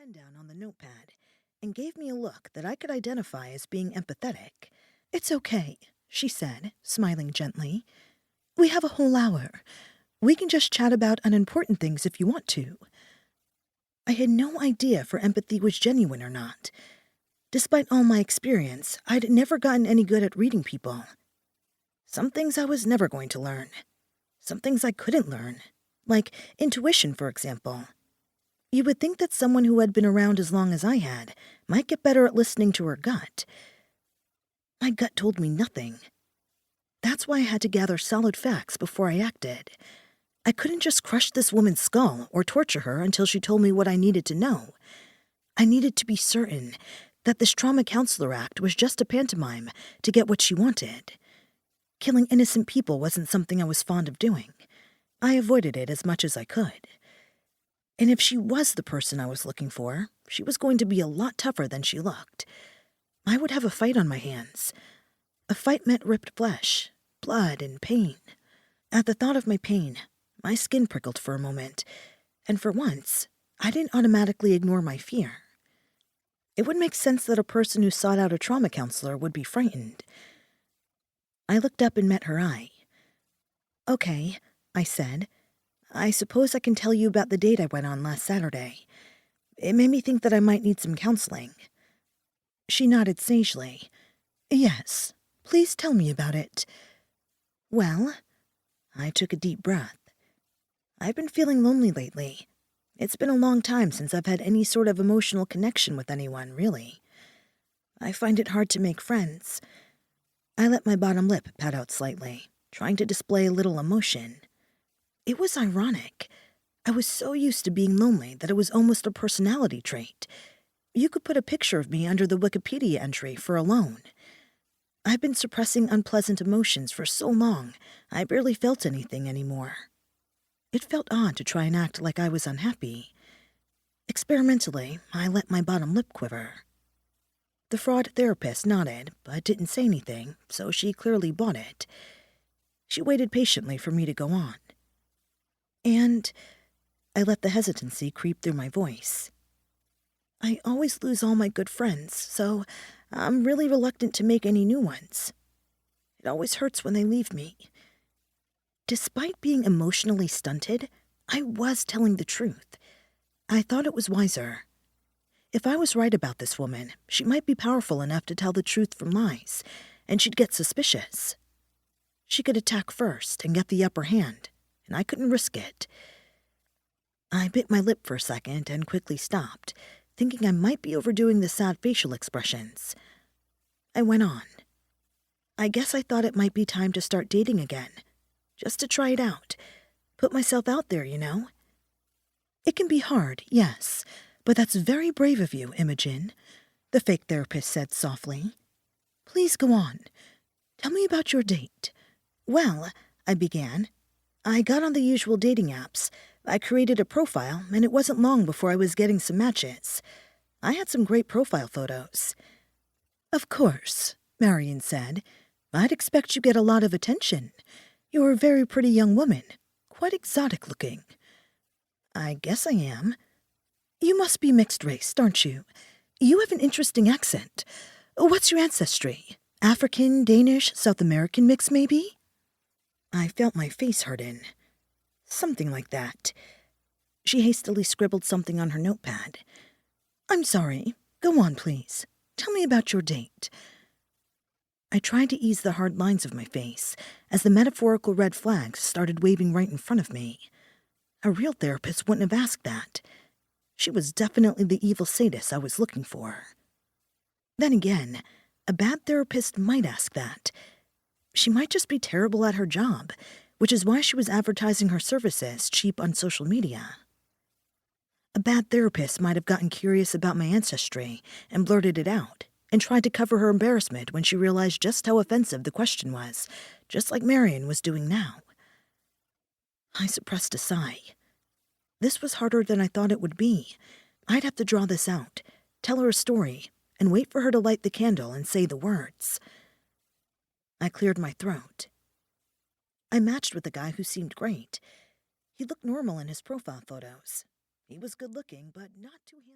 pen down on the notepad and gave me a look that I could identify as being empathetic. "It's okay," she said, smiling gently. "We have a whole hour. We can just chat about unimportant things if you want to." I had no idea if her empathy was genuine or not. Despite all my experience, I'd never gotten any good at reading people. Some things I was never going to learn. Some things I couldn't learn. Like intuition, for example. You would think that someone who had been around as long as I had might get better at listening to her gut. My gut told me nothing. That's why I had to gather solid facts before I acted. I couldn't just crush this woman's skull or torture her until she told me what I needed to know. I needed to be certain that this trauma counselor act was just a pantomime to get what she wanted. Killing innocent people wasn't something I was fond of doing. I avoided it as much as I could. And if she was the person I was looking for, she was going to be a lot tougher than she looked. I would have a fight on my hands. A fight meant ripped flesh, blood, and pain. At the thought of my pain, my skin prickled for a moment, and for once, I didn't automatically ignore my fear. It would make sense that a person who sought out a trauma counselor would be frightened. I looked up and met her eye. "Okay," I said. "I suppose I can tell you about the date I went on last Saturday. It made me think that I might need some counseling." She nodded sagely. "Yes, please tell me about it." "Well," I took a deep breath. "I've been feeling lonely lately. It's been a long time since I've had any sort of emotional connection with anyone, really. I find it hard to make friends." I let my bottom lip pat out slightly, trying to display a little emotion. It was ironic. I was so used to being lonely that it was almost a personality trait. You could put a picture of me under the Wikipedia entry for alone. I've been suppressing unpleasant emotions for so long, I barely felt anything anymore. It felt odd to try and act like I was unhappy. Experimentally, I let my bottom lip quiver. The fraud therapist nodded, but didn't say anything, so she clearly bought it. She waited patiently for me to go on. And I let the hesitancy creep through my voice. "I always lose all my good friends, so I'm really reluctant to make any new ones. It always hurts when they leave me." Despite being emotionally stunted, I was telling the truth. I thought it was wiser. If I was right about this woman, she might be powerful enough to tell the truth from lies, and she'd get suspicious. She could attack first and get the upper hand, and I couldn't risk it. I bit my lip for a second and quickly stopped, thinking I might be overdoing the sad facial expressions. I went on. "I guess I thought it might be time to start dating again, just to try it out. Put myself out there, you know. It can be hard, yes, but that's very brave of you, Imogen," the fake therapist said softly. "Please go on. Tell me about your date." "Well," I began, "I got on the usual dating apps. I created a profile, and it wasn't long before I was getting some matches. I had some great profile photos." "Of course," Marion said. "I'd expect you get a lot of attention. You're a very pretty young woman, quite exotic looking." "I guess I am." "You must be mixed race, aren't you? You have an interesting accent. What's your ancestry? African, Danish, South American mix, maybe?" I felt my face harden. "Something like that." She hastily scribbled something on her notepad. "I'm sorry. Go on, please. Tell me about your date." I tried to ease the hard lines of my face as the metaphorical red flags started waving right in front of me. A real therapist wouldn't have asked that. She was definitely the evil sadist I was looking for. Then again, a bad therapist might ask that. She might just be terrible at her job, which is why she was advertising her services cheap on social media. A bad therapist might have gotten curious about my ancestry and blurted it out, and tried to cover her embarrassment when she realized just how offensive the question was, just like Marion was doing now. I suppressed a sigh. This was harder than I thought it would be. I'd have to draw this out, tell her a story, and wait for her to light the candle and say the words. I cleared my throat. I matched with a guy who seemed great. He looked normal in his profile photos. He was good looking, but not too handsome.